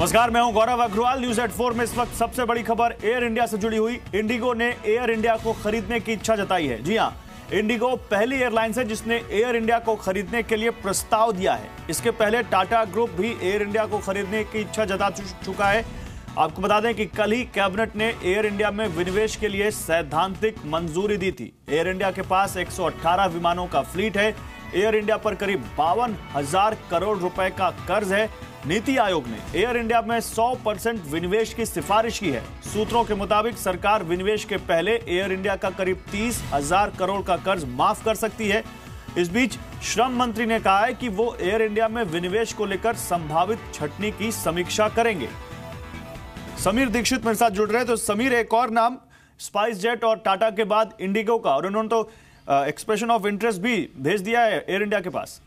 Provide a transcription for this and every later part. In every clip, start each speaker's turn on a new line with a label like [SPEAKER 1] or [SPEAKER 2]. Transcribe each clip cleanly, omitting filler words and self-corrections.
[SPEAKER 1] नमस्कार, मैं हूं गौरव अग्रवाल। न्यूज एट 4 में इस वक्त सबसे बड़ी खबर एयर इंडिया से जुड़ी हुई। इंडिगो ने एयर इंडिया को खरीदने की इच्छा जताई है। जी हां, इंडिगो पहली एयरलाइंस है जिसने एयर इंडिया को खरीदने के लिए प्रस्ताव दिया है। इसके पहले टाटा ग्रुप भी एयर इंडिया को खरीदने की इच्छा जता चुका है। आपको बता दें कि कल ही कैबिनेट ने एयर इंडिया में विनिवेश के लिए सैद्धांतिक मंजूरी दी थी। एयर इंडिया के पास 118 विमानों का फ्लीट है। एयर इंडिया पर करीब 52,000 करोड़ रुपए का कर्ज है। नीति आयोग ने एयर इंडिया में 100% विनिवेश की सिफारिश की है। सूत्रों के मुताबिक सरकार विनिवेश के पहले एयर इंडिया का करीब 30,000 करोड़ का कर्ज माफ कर सकती है। इस बीच श्रम मंत्री ने कहा है कि वो एयर इंडिया में विनिवेश को लेकर संभावित छटनी की समीक्षा करेंगे। समीर दीक्षित मेरे साथ जुड़ रहे हैं। तो समीर, एक और नाम स्पाइस जेट और टाटा के बाद इंडिगो का, और उन्होंने तो एक्सप्रेशन ऑफ इंटरेस्ट भी भेज दिया है एयर इंडिया के पास।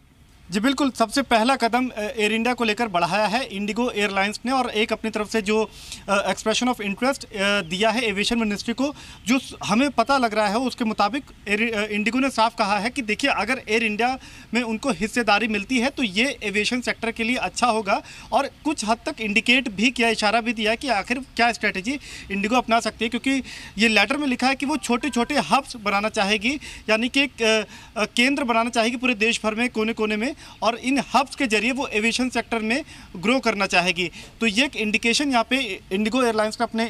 [SPEAKER 2] जी बिल्कुल, सबसे पहला कदम एयर इंडिया को लेकर बढ़ाया है इंडिगो एयरलाइंस ने, और एक अपनी तरफ से जो एक्सप्रेशन ऑफ इंटरेस्ट दिया है एविएशन मिनिस्ट्री को, जो हमें पता लग रहा है उसके मुताबिक इंडिगो ने साफ कहा है कि देखिए, अगर एयर इंडिया में उनको हिस्सेदारी मिलती है तो ये एविएशन सेक्टर के लिए अच्छा होगा। और कुछ हद तक इंडिकेट भी किया, इशारा भी दिया कि आखिर क्या स्ट्रेटेजी इंडिगो अपना सकती है, क्योंकि ये लेटर में लिखा है कि वो छोटे छोटे हब्स बनाना चाहेगी, यानी कि एक केंद्र बनाना चाहेगी पूरे देश भर में, कोने कोने में, और इन हब्स के जरिए वो एविएशन सेक्टर में ग्रो करना चाहेगी। तो ये एक इंडिकेशन यहाँ पे इंडिगो एयरलाइंस ने अपने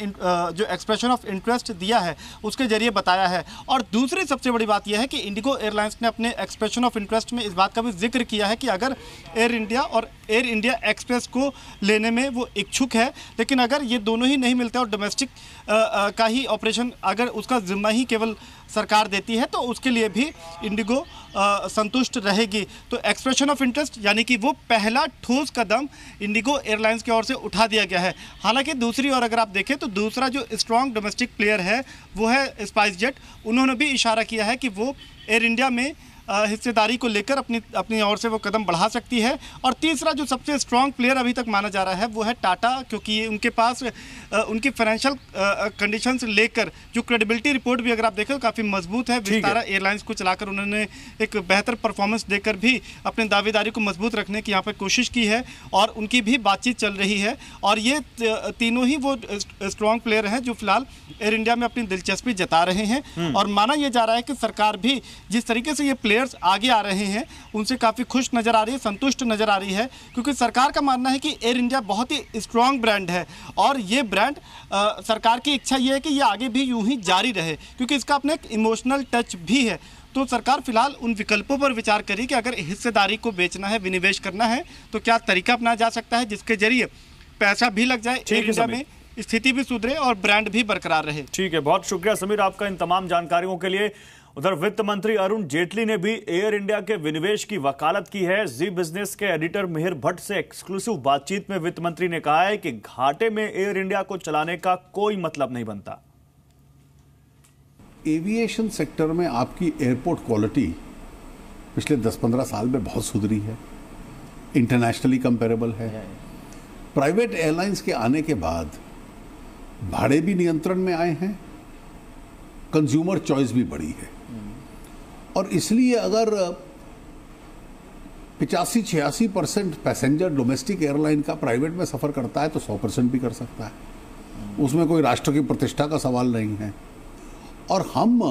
[SPEAKER 2] जो एक्सप्रेशन ऑफ इंटरेस्ट दिया है उसके जरिए बताया है। और दूसरी सबसे बड़ी बात यह है कि इंडिगो एयरलाइंस ने अपने एक्सप्रेशन ऑफ इंटरेस्ट में इस बात का भी जिक्र किया है कि अगर एयर इंडिया और एयर इंडिया एक्सप्रेस को लेने में वो इच्छुक है, लेकिन अगर ये दोनों ही नहीं मिलते और डोमेस्टिक का ही ऑपरेशन अगर उसका जिम्मा ही केवल सरकार देती है, तो उसके लिए भी इंडिगो संतुष्ट रहेगी। तो एक्सप्रेशन ऑफ इंटरेस्ट यानी कि वो पहला ठोस कदम इंडिगो एयरलाइंस की ओर से उठा दिया गया है। हालांकि दूसरी ओर अगर आप देखें तो दूसरा जो स्ट्रॉन्ग डोमेस्टिक प्लेयर है वो है स्पाइस जेट। उन्होंने भी इशारा किया है कि वो एयर इंडिया में हिस्सेदारी को लेकर अपनी ओर से वो कदम बढ़ा सकती है। और तीसरा जो सबसे स्ट्रॉन्ग प्लेयर अभी तक माना जा रहा है वो है टाटा, क्योंकि उनके पास उनकी फाइनेंशियल कंडीशन से लेकर जो क्रेडिबिलिटी रिपोर्ट भी अगर आप देखें तो काफ़ी मजबूत है। विस्तारा एयरलाइंस को चलाकर उन्होंने एक बेहतर परफॉर्मेंस देकर भी अपनी दावेदारी को मजबूत रखने की यहाँ पर कोशिश की है, और उनकी भी बातचीत चल रही है। और ये तीनों ही वो स्ट्रॉन्ग प्लेयर हैं जो फिलहाल एयर इंडिया में अपनी दिलचस्पी जता रहे हैं। और माना यह जा रहा है कि सरकार भी जिस तरीके से ये प्लेयर्स आगे आ रहे हैं उनसे काफ़ी खुश नज़र आ रही है, संतुष्ट नज़र आ रही है, क्योंकि सरकार का मानना है कि एयर इंडिया बहुत ही स्ट्रॉन्ग ब्रांड है। और ये ब्रांड सरकार की इच्छा ये है कि ये आगे भी यूं ही जारी रहे, क्योंकि इसका अपना एक इमोशनल टच भी है। तो सरकार फिलहाल उन विकल्पों पर विचार करी कि अगर हिस्सेदारी को बेचना है, विनिवेश करना है, तो क्या तरीका अपनाया जा सकता है जिसके जरिए पैसा भी लग जाए, एयर इंडिया में स्थिति भी सुधरे और ब्रांड भी बरकरार रहे।
[SPEAKER 1] ठीक है, बहुत शुक्रिया समीर आपका इन तमाम जानकारियों के लिए। उधर वित्त मंत्री अरुण जेटली ने भी एयर इंडिया के विनिवेश की वकालत की है। जी बिजनेस के एडिटर मिहिर भट्ट से एक्सक्लूसिव बातचीत में वित्त मंत्री ने कहा है कि घाटे में एयर इंडिया को चलाने का कोई मतलब नहीं बनता।
[SPEAKER 3] एविएशन सेक्टर में आपकी एयरपोर्ट क्वालिटी पिछले 10-15 साल में बहुत सुधरी है, इंटरनेशनली कंपेरेबल है। प्राइवेट एयरलाइंस के आने के बाद भाड़े भी नियंत्रण में आए हैं, कंज्यूमर चॉइस भी बढ़ी है। और इसलिए अगर 85-86% पैसेंजर डोमेस्टिक एयरलाइन का प्राइवेट में सफ़र करता है तो 100% भी कर सकता है। उसमें कोई राष्ट्र की प्रतिष्ठा का सवाल नहीं है। और हम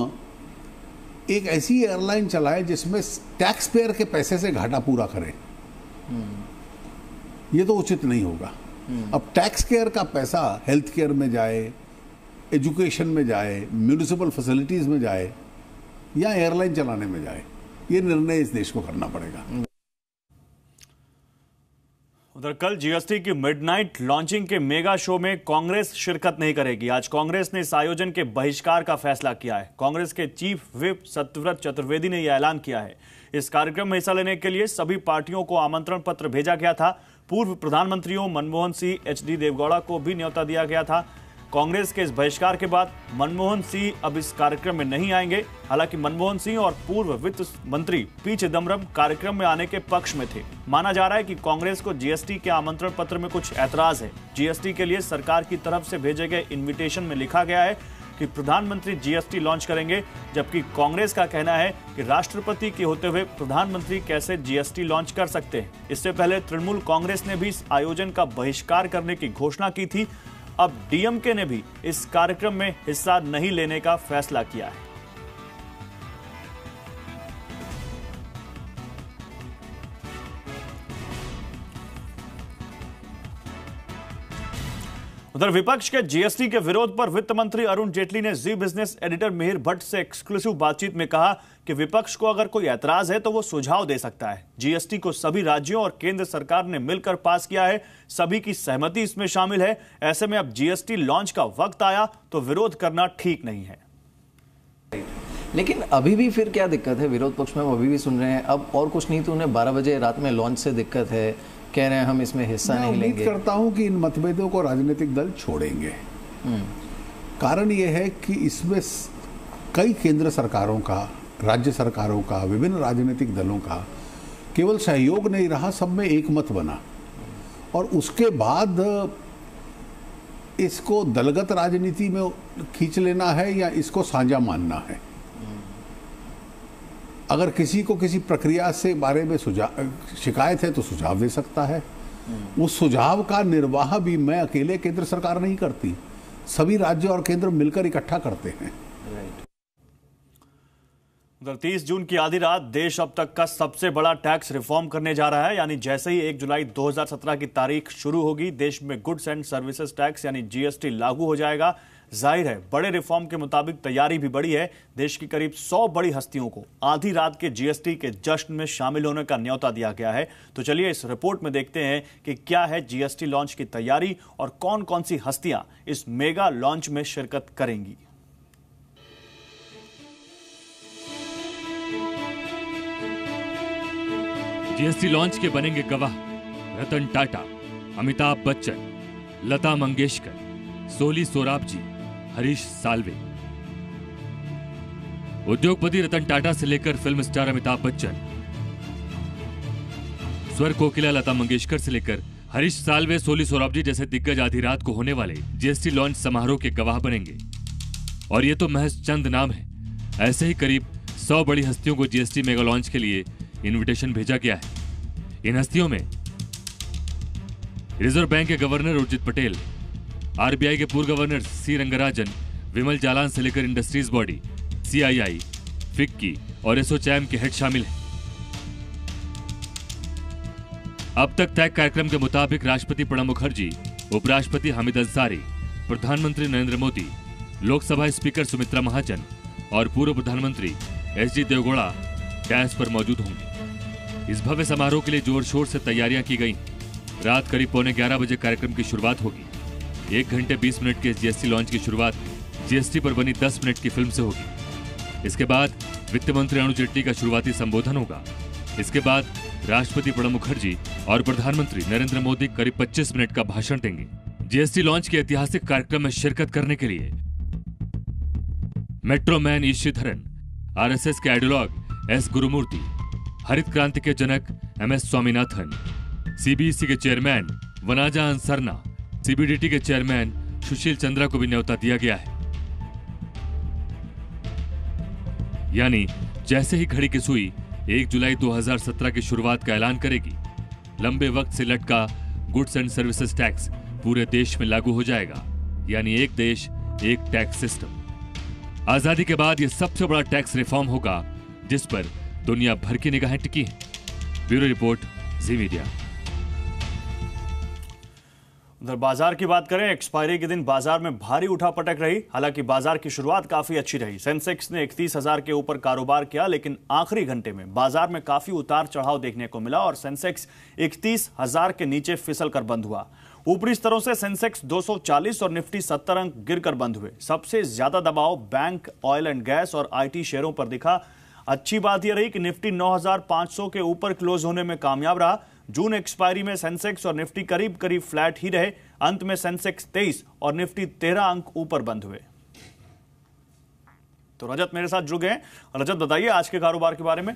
[SPEAKER 3] एक ऐसी एयरलाइन चलाएं जिसमें टैक्स पेयर के पैसे से घाटा पूरा करें, ये तो उचित नहीं होगा। अब टैक्स केयर का पैसा हेल्थ केयर में जाए, एजुकेशन में जाए, म्यूनिसिपल फैसिलिटीज में जाए, या एयरलाइन चलाने में जाए, ये निर्णय इस देश को करना पड़ेगा।
[SPEAKER 1] उधर कल जीएसटी की मिडनाइट लॉन्चिंग के मेगा शो में कांग्रेस शिरकत नहीं करेगी। आज कांग्रेस ने इस आयोजन के बहिष्कार का फैसला किया है। कांग्रेस के चीफ व्हिप सत्यव्रत चतुर्वेदी ने यह ऐलान किया है। इस कार्यक्रम में हिस्सा लेने के लिए सभी पार्टियों को आमंत्रण पत्र भेजा गया था। पूर्व प्रधानमंत्रियों मनमोहन सिंह, एचडी देवगौड़ा को भी न्योता दिया गया था। कांग्रेस के इस बहिष्कार के बाद मनमोहन सिंह अब इस कार्यक्रम में नहीं आएंगे। हालांकि मनमोहन सिंह और पूर्व वित्त मंत्री पी चिदम्बरम कार्यक्रम में आने के पक्ष में थे। माना जा रहा है कि कांग्रेस को जीएसटी के आमंत्रण पत्र में कुछ ऐतराज है। जीएसटी के लिए सरकार की तरफ से भेजे गए इन्विटेशन में लिखा गया है कि प्रधानमंत्री जीएसटी लॉन्च करेंगे, जबकि कांग्रेस का कहना है कि राष्ट्रपति के होते हुए प्रधानमंत्री कैसे जीएसटी लॉन्च कर सकते हैं। इससे पहले तृणमूल कांग्रेस ने भी इस आयोजन का बहिष्कार करने की घोषणा की थी। अब डीएमके ने भी इस कार्यक्रम में हिस्सा नहीं लेने का फैसला किया है। उधर विपक्ष के जीएसटी के विरोध पर वित्त मंत्री अरुण जेटली ने जी बिजनेस एडिटर मिहिर भट्ट से एक्सक्लूसिव बातचीत में कहा कि विपक्ष को अगर कोई ऐतराज है तो वो सुझाव दे सकता है। जीएसटी को सभी राज्यों और केंद्र सरकार ने मिलकर पास किया है, सभी की सहमति इसमें शामिल है। ऐसे में अब जीएसटी लॉन्च का वक्त आया तो विरोध करना ठीक नहीं है।
[SPEAKER 4] लेकिन अभी भी फिर क्या दिक्कत है? विरोध पक्ष में हम अभी भी सुन रहे हैं, अब और कुछ नहीं तो उन्हें 12 बजे रात में लॉन्च से दिक्कत है, कह रहे हैं हम इसमें हिस्सा नहीं लेंगे।
[SPEAKER 3] उम्मीद करता हूं कि इन मतभेदों को राजनीतिक दल छोड़ेंगे। कारण यह है कि इसमें कई केंद्र सरकारों का, राज्य सरकारों का, विभिन्न राजनीतिक दलों का केवल सहयोग नहीं रहा, सब में एक मत बना। और उसके बाद इसको दलगत राजनीति में खींच लेना है या इसको साझा मानना है। अगर किसी को किसी प्रक्रिया से बारे में शिकायत है तो सुझाव दे सकता है। उस सुझाव का निर्वाह भी मैं अकेले केंद्र सरकार नहीं करती, सभी राज्य और केंद्र मिलकर इकट्ठा करते हैं।
[SPEAKER 1] उधर 30 जून की आधी रात देश अब तक का सबसे बड़ा टैक्स रिफॉर्म करने जा रहा है। यानी जैसे ही 1 जुलाई 2017 की तारीख शुरू होगी, देश में गुड्स एंड सर्विसेज टैक्स यानी जीएसटी लागू हो जाएगा। जाहिर है बड़े रिफॉर्म के मुताबिक तैयारी भी बड़ी है। देश की करीब 100 बड़ी हस्तियों को आधी रात के जीएसटी के जश्न में शामिल होने का न्योता दिया गया है। तो चलिए इस रिपोर्ट में देखते हैं कि क्या है जीएसटी लॉन्च की तैयारी और कौन कौन सी हस्तियां इस मेगा लॉन्च में शिरकत करेंगी।
[SPEAKER 5] जीएसटी लॉन्च के बनेंगे गवाह रतन टाटा, अमिताभ बच्चन, लता मंगेशकर, सोली सोराबजी, हरीश साल्वे। उद्योगपति रतन टाटा से लेकर फिल्म स्टार अमिताभ बच्चन, स्वर कोकिला लता मंगेशकर से लेकर हरीश साल्वे, सोली सोराबजी जैसे दिग्गज आधी रात को होने वाले जीएसटी लॉन्च समारोह के गवाह बनेंगे। और ये तो महज चंद नाम है। ऐसे ही करीब 100 बड़ी हस्तियों को जीएसटी मेगा लॉन्च के लिए इनविटेशन भेजा गया है। इन हस्तियों में रिजर्व बैंक के गवर्नर उर्जित पटेल, आरबीआई के पूर्व गवर्नर सी रंगराजन, विमल जालान से लेकर इंडस्ट्रीज बॉडी, सीआईआई, फिक्की और एसोचैम के हेड शामिल हैं। अब तक तय कार्यक्रम के मुताबिक राष्ट्रपति प्रणब मुखर्जी, उपराष्ट्रपति हामिद अंसारी, प्रधानमंत्री नरेंद्र मोदी, लोकसभा स्पीकर सुमित्रा महाजन और पूर्व प्रधानमंत्री एसडी देवगौड़ा डैश पर मौजूद होंगे। इस भव्य समारोह के लिए जोर शोर से तैयारियां की गई। रात करीब 11:15 बजे कार्यक्रम की शुरुआत होगी। 1 घंटे 20 मिनट के जीएसटी लॉन्च की शुरुआत जीएसटी पर बनी 10 मिनट की फिल्म से होगी। इसके बाद वित्त मंत्री अरुण जेटली का शुरुआती संबोधन होगा। इसके बाद राष्ट्रपति प्रणब मुखर्जी और प्रधानमंत्री नरेंद्र मोदी करीब 25 मिनट का भाषण देंगे। जीएसटी लॉन्च के ऐतिहासिक कार्यक्रम में शिरकत करने के लिए मेट्रो मैन ई श्रीधरन, आरएसएस के आइडियोलॉग एस गुरुमूर्ति, हरित क्रांति के जनक एमएस स्वामीनाथन, सीबीएसई के चेयरमैन वनाजा अंसरना, सीबीडीटी के चेयरमैन सुशील चंद्रा को भी न्योता दिया गया है। यानी जैसे ही घड़ी की सुई 1 जुलाई 2017 की शुरुआत का ऐलान करेगी, लंबे वक्त से लटका गुड्स एंड सर्विसेज टैक्स पूरे देश में लागू हो जाएगा। यानी एक देश एक टैक्स सिस्टम। आजादी के बाद यह सबसे बड़ा टैक्स रिफॉर्म होगा जिस पर दुनिया भर की निगाहें टिकी हैं। ब्यूरो रिपोर्ट, जी मीडिया।
[SPEAKER 1] उधर बाजार की बात करें, एक्सपायरी के दिन बाजार में भारी उठापटक रही। हालांकि बाजार की शुरुआत काफी अच्छी रही। सेंसेक्स ने 31,000 के ऊपर कारोबार किया, लेकिन आखिरी घंटे में बाजार में काफी उतार चढ़ाव देखने को मिला और सेंसेक्स 31,000 के नीचे फिसल कर बंद हुआ। ऊपरी स्तरों से सेंसेक्स 240 और निफ्टी 70 अंक गिरकर बंद हुए। सबसे ज्यादा दबाव बैंक, ऑयल एंड गैस और आईटी शेयरों पर दिखा। अच्छी बात यह रही कि निफ्टी 9,500 के ऊपर क्लोज होने में कामयाब रहा। जून एक्सपायरी में सेंसेक्स और निफ्टी करीब करीब फ्लैट ही रहे। अंत में सेंसेक्स 23 और निफ्टी 13 अंक ऊपर बंद हुए। तो रजत मेरे साथ जुड़ गए। रजत, बताइए आज के कारोबार के बारे में।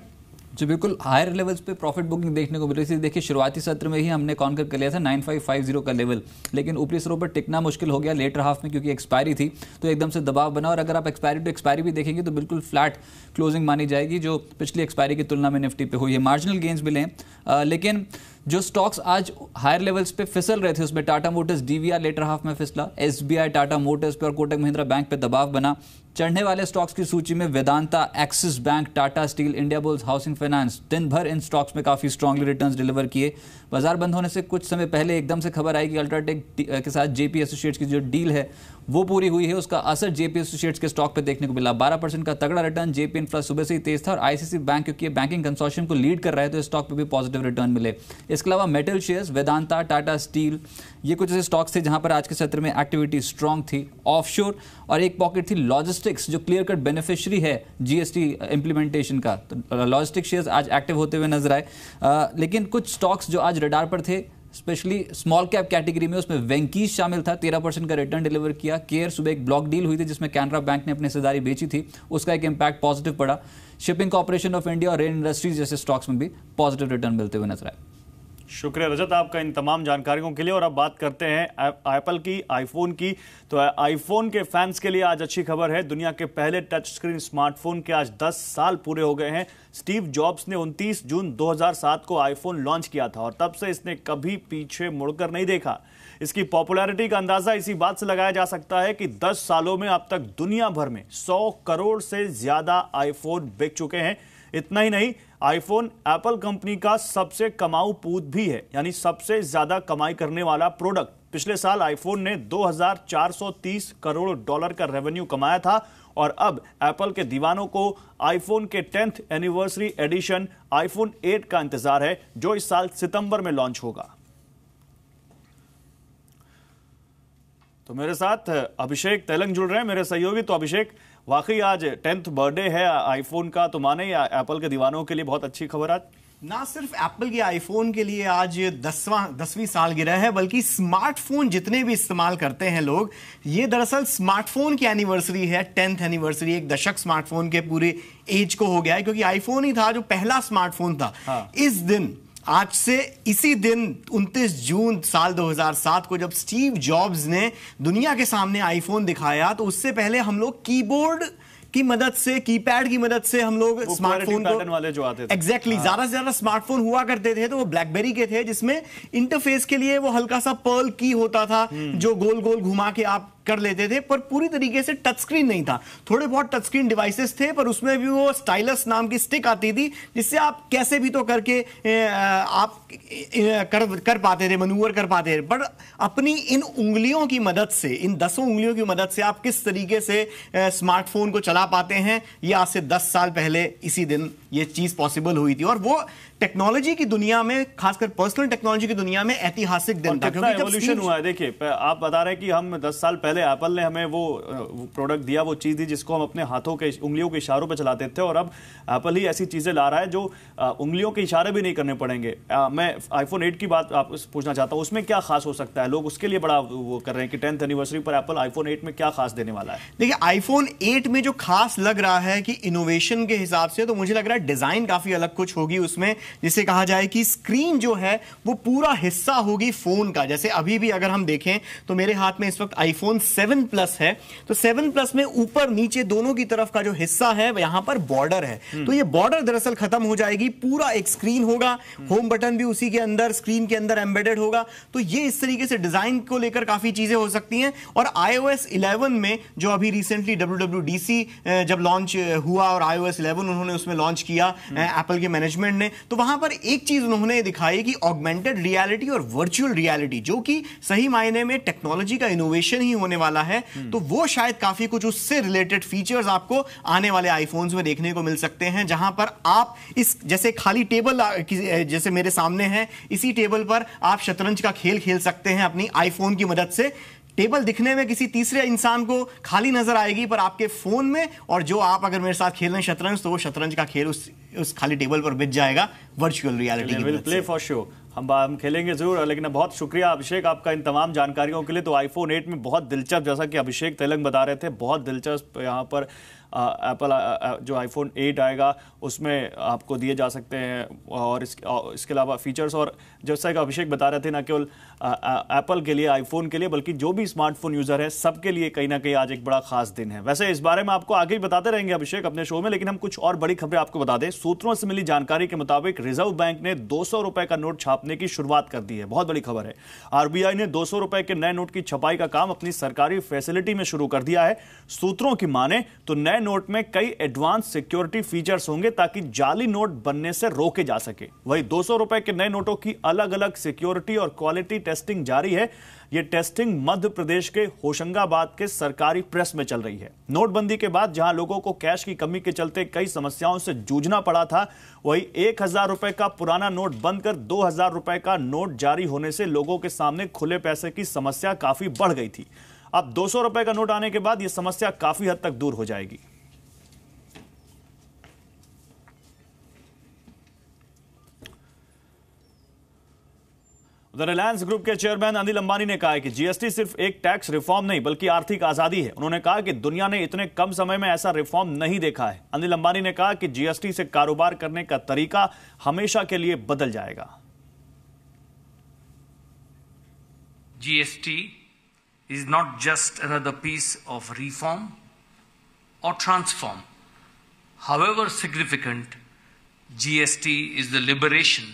[SPEAKER 6] जो बिल्कुल हायर लेवल्स पे प्रॉफिट बुकिंग देखने को मिल रही थी। देखिए शुरुआती सत्र में ही हमने कॉन्कर कर लिया था 9550 का लेवल, लेकिन ऊपरी स्तरों पर टिकना मुश्किल हो गया लेटर हाफ में, क्योंकि एक्सपायरी थी तो एकदम से दबाव बना। और अगर आप एक्सपायरी टू एक्सपायरी भी देखेंगे तो बिल्कुल फ्लैट क्लोजिंग मानी जाएगी, जो पिछली एक्सपायरी की तुलना में निफ्टी पे हुई है। मार्जिनल गेंस मिले हैं, लेकिन जो स्टॉक्स आज हायर लेवल्स पे फिसल रहे थे उसमें Tata Motors DVR later half में फिसला, एसबीआई टाटा मोटर्स पे और कोटक महिंद्रा बैंक पे दबाव बना। चढ़ने वाले स्टॉक्स की सूची में Vedanta, axis bank, Tata steel, India bulls, housing finance, दिन भर इन स्टॉक्स में काफ़ी स्ट्रांगली रिटर्न्स डिलीवर किए। बाजार बंद होने से कुछ समय पहले एकदम से खबर आई कि अल्ट्राटेक के साथ जेपी एसोसिएट्स की जो डील है वो पूरी हुई है, उसका असर जेपी एसोसिएट्स के स्टॉक पे देखने को मिला। 12% का तगड़ा रिटर्न जेपी इंफ्रा सुबह से ही तेज था, और आईसीसी बैंक क्योंकि बैंकिंग कंसोर्शियम को लीड कर रहा है तो स्टॉक पे भी पॉजिटिव रिटर्न मिले। इसके अलावा metal shares, Vedanta, Tata steel, ये कुछ ऐसे स्टॉक्स थे जहां पर आज के सत्र में एक्टिविटी स्ट्रांग थी। ऑफशोर और एक पॉकेट थी लॉजिस्टिक्स, जो क्लियर कट बेनिफिशियरी है जीएसटी इंप्लीमेंटेशन का, तो लॉजिस्टिक शेयर्स आज एक्टिव होते हुए नजर आए। लेकिन कुछ स्टॉक्स जो आज रडार पर थे स्पेशली स्मॉल कैप कैटेगरी में, उसमें वेंकीस शामिल था, 13% का रिटर्न डिलीवर किया। केयर सुबह एक ब्लॉक डील हुई थी जिसमें कैनरा बैंक ने अपनी हिस्सेदारी बेची थी, उसका एक इम्पैक्ट पॉजिटिव पड़ा। शिपिंग कॉर्पोरेशन ऑफ इंडिया और रेन इंडस्ट्रीज जैसे स्टॉक्स में भी पॉजिटिव रिटर्न मिलते हुए नजर आए।
[SPEAKER 1] शुक्रिया रजत आपका इन तमाम जानकारियों के लिए। और अब बात करते हैं एप्पल की, आईफोन की। तो आईफोन के फैंस के लिए आज अच्छी खबर है। दुनिया के पहले टच स्क्रीन स्मार्टफोन के आज 10 साल पूरे हो गए हैं। स्टीव जॉब्स ने 29 जून 2007 को आईफोन लॉन्च किया था और तब से इसने कभी पीछे मुड़कर नहीं देखा। इसकी पॉपुलैरिटी का अंदाजा इसी बात से लगाया जा सकता है कि 10 सालों में अब तक दुनिया भर में 100 करोड़ से ज्यादा आईफोन बिक चुके हैं। इतना ही नहीं, आईफोन एप्पल कंपनी का सबसे कमाऊ पूत भी है, यानी सबसे ज्यादा कमाई करने वाला प्रोडक्ट। पिछले साल आईफोन ने 2430 करोड़ डॉलर का रेवेन्यू कमाया था और अब एप्पल के दीवानों को आईफोन के 10th एनिवर्सरी एडिशन आईफोन 8 का इंतजार है, जो इस साल सितंबर में लॉन्च होगा। तो मेरे साथ अभिषेक तेलंग जुड़ रहे हैं, मेरे सहयोगी। तो अभिषेक, वाकई आज 10th बर्थडे है आईफोन का, तो माने एप्पल के दीवानों के लिए बहुत अच्छी खबर आज।
[SPEAKER 7] ना सिर्फ एप्पल के आईफोन के लिए आज 10वीं सालगिरह है, बल्कि स्मार्टफोन जितने भी इस्तेमाल करते हैं लोग, ये दरअसल स्मार्टफोन की एनिवर्सरी है, 10th एनिवर्सरी। एक दशक स्मार्टफोन के पूरे एज को हो गया है, क्योंकि आईफोन ही था जो पहला स्मार्टफोन था।
[SPEAKER 1] हाँ।
[SPEAKER 7] इस दिन, आज से इसी दिन 29 जून साल 2007 को जब स्टीव जॉब्स ने दुनिया के सामने आईफोन दिखाया, तो उससे पहले हम लोग कीबोर्ड की मदद से, कीपैड की मदद से हम लोग स्मार्टफोन
[SPEAKER 1] पैटर्न वाले जो आते थे,
[SPEAKER 7] एग्जैक्टली ज्यादा से ज्यादा स्मार्टफोन हुआ करते थे तो वो ब्लैकबेरी के थे, जिसमें इंटरफेस के लिए वो हल्का सा पर्ल की होता था जो गोल गोल घुमा के आप कर लेते थे, पर पूरी तरीके से टच स्क्रीन नहीं था। थोड़े बहुत टच स्क्रीन डिवाइसेस थे, पर उसमें भी वो स्टाइलस नाम की स्टिक आती थी, जिससे आप कैसे भी तो करके आप कर पाते थे, मनूवर कर पाते थे। पर अपनी इन उंगलियों की मदद से, इन 10 उंगलियों की मदद से आप किस तरीके से स्मार्टफोन को चला पाते हैं, ये आज से 10 साल पहले इसी दिन ये चीज पॉसिबल हुई थी। और वो टेक्नोलॉजी की दुनिया में, खासकर पर्सनल टेक्नोलॉजी की दुनिया में ऐतिहासिक दिन था,
[SPEAKER 1] क्योंकि एवोल्यूशन हुआ है। देखिए, आप बता रहे हैं कि हम 10 साल पहले एप्पल ने हमें वो प्रोडक्ट दिया, वो चीज दी जिसको हम अपने हाथों के उंगलियों के इशारों पे चलाते थे, और अब एप्पल ही ऐसी चीजें ला रहा है जो उंगलियों के इशारे भी नहीं करने पड़ेंगे। मैं आईफोन 8 की बात आप पूछना चाहता हूं, उसमें क्या खास हो सकता है? लोग उसके लिए बड़ा वो कर रहे हैं कि 10th एनिवर्सरी पर एप्पल आईफोन 8 में क्या खास देने वाला है।
[SPEAKER 7] देखिए, आईफोन 8 में जो खास लग रहा है कि इनोवेशन के हिसाब से, तो मुझे लग रहा है डिजाइन काफी अलग कुछ होगी उसमें। जिसे कहा जाए कि स्क्रीन जो है वो पूरा हिस्सा होगी फोन का। जैसे अभी भी अगर हम देखें तो मेरे हाथ में इस वक्त आईफोन 7 प्लस है, तो 7 प्लस में ऊपर नीचे दोनों की तरफ का जो हिस्सा है यहां पर बॉर्डर है, तो ये बॉर्डर दरअसल खत्म हो जाएगी, पूरा एक स्क्रीन होगा, होम बटन भी उसी के अंदर, स्क्रीन के अंदर एम्बेडेड होगा। तो ये इस तरीके से डिजाइन को लेकर काफी चीजें हो सकती हैं। और iOS 11 में जो अभी रिसेंटली WWDC जब लॉन्च हुआ और iOS 11 उन्होंने उसमें लॉन्च किया एप्पल के मैनेजमेंट ने, तो वहां पर एक चीज उन्होंने दिखाई कि ऑगमेंटेड रियलिटी और वर्चुअल रियलिटी, जो कि सही मायने में टेक्नोलॉजी का इनोवेशन ही होने वाला है, तो वो शायद काफी कुछ उससे रिलेटेड फीचर्स आपको आने वाले आईफोन्स में देखने को मिल सकते हैं, जहां पर आप इस जैसे खाली टेबल जैसे मेरे सामने है, इसी टेबल पर आप शतरंज का खेल खेल सकते हैं अपनी आईफोन की मदद से। टेबल दिखने में किसी तीसरे इंसान को खाली नजर आएगी, पर आपके फोन में, और जो आप अगर मेरे साथ खेल रहे हैं शतरंज, तो वो शतरंज का खेल उस खाली टेबल पर बिछ जाएगा वर्चुअल रियलिटी की मदद से।
[SPEAKER 1] प्ले फॉर शो हम खेलेंगे जरूर। लेकिन बहुत शुक्रिया अभिषेक आपका इन तमाम जानकारियों के लिए। तो आईफोन 8 में बहुत दिलचस्प, जैसा कि अभिषेक तेलंग बता रहे थे, बहुत दिलचस्प यहाँ पर एप्पल जो आईफोन 8 आएगा उसमें आपको दिए जा सकते हैं। और इसके अलावा फीचर्स, और जैसा कि अभिषेक बता रहे थे, ना केवल एप्पल के लिए, आईफोन के लिए, बल्कि जो भी स्मार्टफोन यूजर है सबके लिए कहीं ना कहीं आज एक बड़ा खास दिन है। वैसे इस बारे में आपको आगे ही बताते रहेंगे अभिषेक अपने शो में, लेकिन हम कुछ और बड़ी खबरें आपको बता दें। सूत्रों से मिली जानकारी के मुताबिक रिजर्व बैंक ने 200 रुपए का नोट छापने की शुरुआत कर दी है। बहुत बड़ी खबर है। आरबीआई ने 200 रुपए के नए नोट की छपाई का काम अपनी सरकारी फैसिलिटी में शुरू कर दिया है। सूत्रों की माने तो नए नोट में कई एडवांस सिक्योरिटी फीचर्स होंगे ताकि जाली नोट बनने से रोके जा सके। वहीं 200 रुपए के नए नोटों की अलग अलग सिक्योरिटी और क्वालिटी टेस्टिंग जारी है। यह टेस्टिंग मध्य प्रदेश के होशंगाबाद के सरकारी प्रेस में चल रही है। नोटबंदी के बाद जहां लोगों को कैश की कमी के चलते कई समस्याओं से जूझना पड़ा था, वहीं 1000 रुपए का पुराना नोट बंद कर 2000 रुपए का नोट जारी होने से लोगों के सामने खुले पैसे की समस्या काफी बढ़ गई थी। अब 200 रुपए का नोट आने के बाद यह समस्या काफी हद तक दूर हो जाएगी। रिलायंस ग्रुप के चेयरमैन अनिल अंबानी ने कहा है कि जीएसटी सिर्फ एक टैक्स रिफॉर्म नहीं बल्कि आर्थिक आजादी है। उन्होंने कहा कि दुनिया ने इतने कम समय में ऐसा रिफॉर्म नहीं देखा है। अनिल अंबानी ने कहा कि जीएसटी से कारोबार करने का तरीका हमेशा के लिए बदल जाएगा।
[SPEAKER 8] GST is not just another piece of reform or transform. However significant, GST is the liberation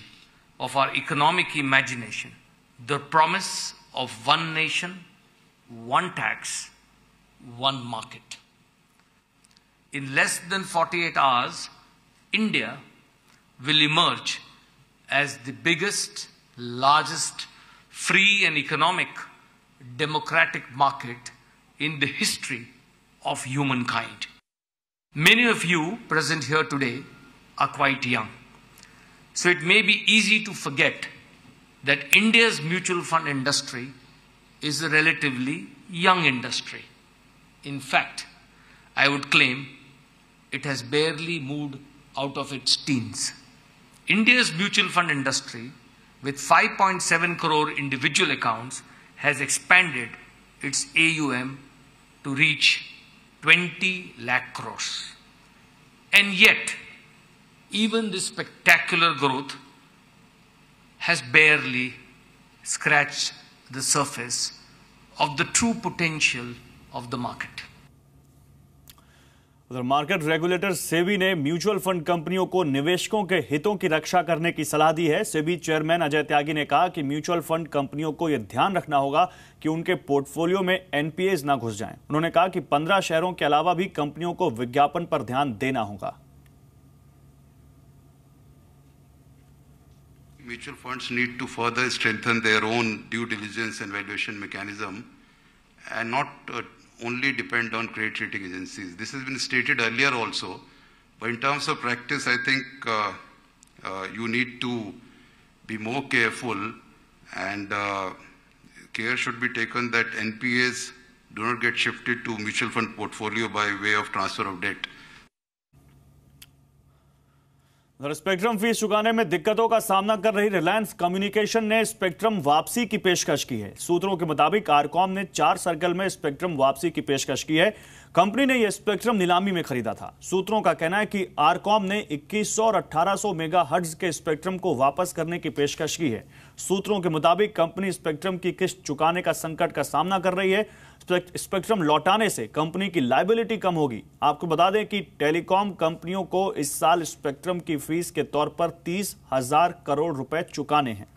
[SPEAKER 8] of our economic imagination, the promise of one nation, one tax, one market. In less than 48 hours, India will emerge as the biggest, largest, free and economic democratic market in the history of humankind. Many of you present here today are quite young, so it may be easy to forget that India's mutual fund industry is a relatively young industry. In fact, I would claim it has barely moved out of its teens. India's mutual fund industry, with 5.7 crore individual accounts, has expanded its AUM to reach 20 lakh crores. And yet, even this spectacular growth has barely scratched the surface of the true potential of the market.
[SPEAKER 1] उधर market regulator SEBI ने mutual fund कंपनियों को निवेशकों के हितों की रक्षा करने की सलाह दी है। सेबी चेयरमैन अजय त्यागी ने कहा कि म्यूचुअल फंड कंपनियों को यह ध्यान रखना होगा कि उनके पोर्टफोलियो में एनपीएज ना घुस जाएं। उन्होंने कहा कि 15 शहरों के अलावा भी कंपनियों को विज्ञापन पर ध्यान देना होगा।
[SPEAKER 9] Mutual funds need to further strengthen their own due diligence and valuation mechanism and not only depend on credit rating agencies. This has been stated earlier also, but in terms of practice, I think you need to be more careful, and care should be taken that NPAs do not get shifted to mutual fund portfolio by way of transfer of debt.
[SPEAKER 1] Spectrum fees चुकाने में दिक्कतों का सामना कर रही Reliance communication ने spectrum वापसी की पेशकश की है। सूत्रों के मुताबिक आरकॉम ने 4 सर्कल में स्पेक्ट्रम वापसी की पेशकश की है। कंपनी ने यह स्पेक्ट्रम नीलामी में खरीदा था। सूत्रों का कहना है कि आरकॉम ने 2100 और 1800 मेगाहर्ट्ज के स्पेक्ट्रम को वापस करने की पेशकश की है। सूत्रों के मुताबिक कंपनी स्पेक्ट्रम की किस्त चुकाने का संकट का सामना कर रही है। स्पेक्ट्रम लौटाने से कंपनी की लायबिलिटी कम होगी। आपको बता दें कि टेलीकॉम कंपनियों को इस साल स्पेक्ट्रम की फीस के तौर पर 30,000 करोड़ रुपए चुकाने हैं।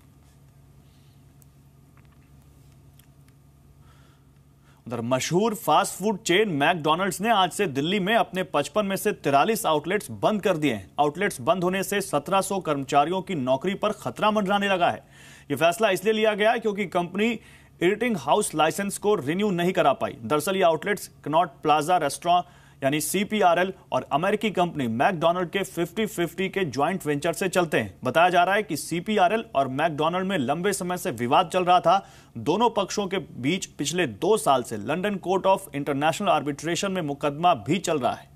[SPEAKER 1] उधर मशहूर फास्ट फूड चेन मैकडॉनल्ड्स ने आज से दिल्ली में अपने 55 में से 43 आउटलेट्स बंद कर दिए हैं। आउटलेट्स बंद होने से 1700 कर्मचारियों की नौकरी पर खतरा मंडराने लगा है। यह फैसला इसलिए लिया गया है क्योंकि कंपनी ईटिंग हाउस लाइसेंस को रिन्यू नहीं करा पाई। दरअसल ये आउटलेट्स कनॉट प्लाजा रेस्टोरेंट यानी CPRL और अमेरिकी कंपनी मैकडॉनल्ड के 50-50 के ज्वाइंट वेंचर से चलते हैं। बताया जा रहा है कि CPRL और मैकडॉनल्ड में लंबे समय से विवाद चल रहा था। दोनों पक्षों के बीच पिछले 2 साल से London court of international arbitration में मुकदमा भी चल रहा है।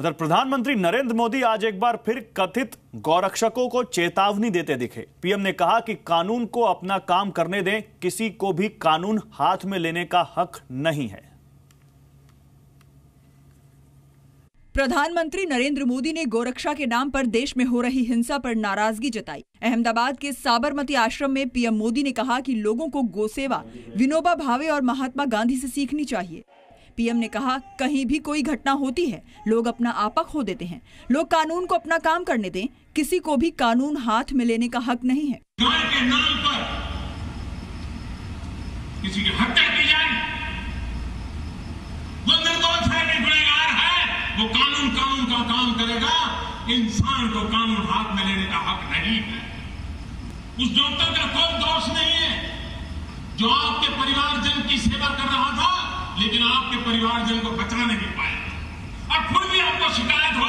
[SPEAKER 1] उधर प्रधानमंत्री नरेंद्र मोदी आज एक बार फिर कथित गौरक्षकों को चेतावनी देते दिखे। पीएम ने कहा कि कानून को अपना काम करने दें, किसी को भी कानून हाथ में लेने का हक नहीं है।
[SPEAKER 10] प्रधानमंत्री नरेंद्र मोदी ने गोरक्षा के नाम पर देश में हो रही हिंसा पर नाराजगी जताई। अहमदाबाद के साबरमती आश्रम में पीएम मोदी ने कहा कि लोगों को गोसेवा विनोबा भावे और महात्मा गांधी से सीखनी चाहिए। पीएम ने कहा, कहीं भी कोई घटना होती है, लोग अपना आपा खो देते हैं। लोग कानून को अपना काम करने दें, किसी को भी कानून हाथ में लेने का हक नहीं है।
[SPEAKER 11] गाय के नाम पर किसी की हत्या की जाए, वो निर्दोष है कि गुनहगार है, वो कानून का काम करेगा। इंसान को कानून हाथ में लेने का हक नहीं है। उस डॉक्टर का कोई दोष नहीं है जो आपके परिवारजन की सेवा कर रहा था, लेकिन आपके परिवारजन को बचा नहीं पाया। और फिर भी आपको शिकायत हो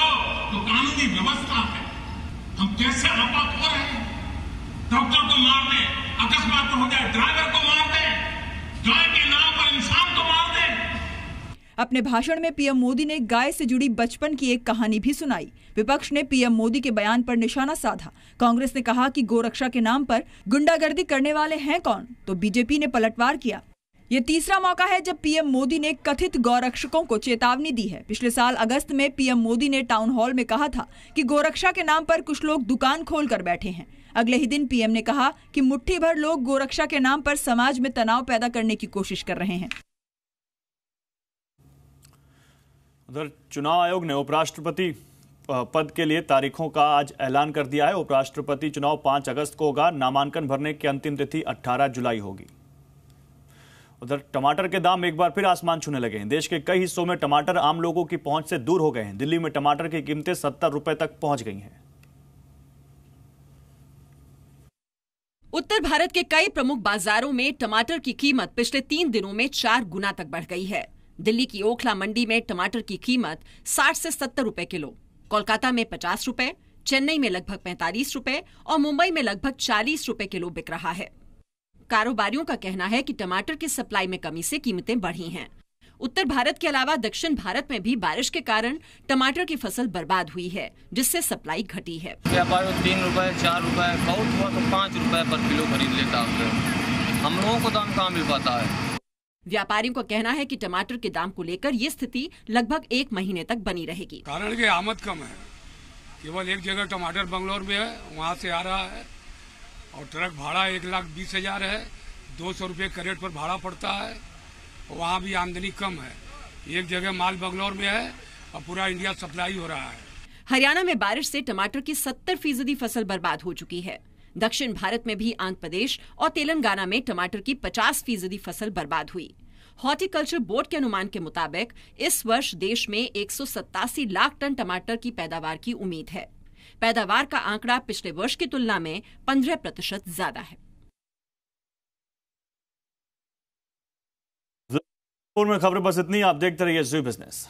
[SPEAKER 11] तो कानूनी व्यवस्था है। हम कैसे आपा खो रहे हैं? डॉक्टर को मार दें, अकस्मात हो जाए ड्राइवर को मार दें, गाय के नाम पर इंसान को मार दें।
[SPEAKER 10] अपने भाषण में पीएम मोदी ने गाय से जुड़ी बचपन की एक कहानी भी सुनाई। विपक्ष ने पीएम मोदी के बयान पर निशाना साधा। कांग्रेस ने कहा कि गोरक्षा के नाम पर गुंडागर्दी करने वाले हैं कौन, तो बीजेपी ने पलटवार किया। ये तीसरा मौका है जब पीएम मोदी ने कथित गौरक्षकों को चेतावनी दी है। पिछले साल अगस्त में पीएम मोदी ने टाउन हॉल में कहा था कि गोरक्षा के नाम पर कुछ लोग दुकान खोलकर बैठे हैं। अगले ही दिन पीएम ने कहा कि मुट्ठी भर लोग गोरक्षा के नाम पर समाज में तनाव पैदा करने की कोशिश कर रहे हैं।
[SPEAKER 1] उधर चुनाव आयोग ने उपराष्ट्रपति पद के लिए तारीखों का आज ऐलान कर दिया है। उपराष्ट्रपति चुनाव 5 अगस्त को होगा। नामांकन भरने की अंतिम तिथि 18 जुलाई होगी। उधर टमाटर के दाम एक बार फिर आसमान छूने लगे हैं। देश के कई हिस्सों में टमाटर आम लोगों की पहुंच से दूर हो गए हैं। दिल्ली में टमाटर की कीमतें 70 रुपए तक पहुंच गई हैं।
[SPEAKER 12] उत्तर भारत के कई प्रमुख बाजारों में टमाटर की कीमत पिछले 3 दिनों में 4 गुना तक बढ़ गई है। दिल्ली की ओखला मंडी में टमाटर की कीमत 60 से 70 रुपए किलो, कोलकाता में 50 रुपए, चेन्नई में लगभग 45 रुपए और मुंबई में लगभग 40 रुपए किलो बिक रहा है। कारोबारियों का कहना है कि टमाटर की सप्लाई में कमी से कीमतें बढ़ी हैं। उत्तर भारत के अलावा दक्षिण भारत में भी बारिश के कारण टमाटर की फसल बर्बाद हुई है, जिससे सप्लाई घटी है।
[SPEAKER 13] व्यापारी 3 रुपए 4 रुपए, बहुत हुआ तो 5 रुपए पर किलो खरीद लेता है। हम लोगों को दाम कहाँ मिल पाता है।
[SPEAKER 12] व्यापारियों का कहना है कि टमाटर के दाम को लेकर ये स्थिति लगभग 1 महीने तक बनी रहेगी।
[SPEAKER 11] कारण की आमद कम है। केवल एक जगह टमाटर बंगलोर में है, वहाँ से आ रहा है और ट्रक भाड़ा 1,20,000 है। 200 रुपये कैरेट पर भाड़ा पड़ता है। वहाँ भी आमदनी कम है। एक जगह माल बंगलोर में है और पूरा इंडिया सप्लाई हो रहा है।
[SPEAKER 12] हरियाणा में बारिश से टमाटर की 70% फसल बर्बाद हो चुकी है। दक्षिण भारत में भी आंध्र प्रदेश और तेलंगाना में टमाटर की 50% फसल बर्बाद हुई। हॉर्टिकल्चर बोर्ड के अनुमान के मुताबिक इस वर्ष देश में 187 लाख टन टमाटर की पैदावार की उम्मीद है। पैदावार का आंकड़ा पिछले वर्ष की तुलना में 15% ज्यादा है।
[SPEAKER 1] में खबरें बस इतनी। आप देखते रहिए ज़ी बिजनेस।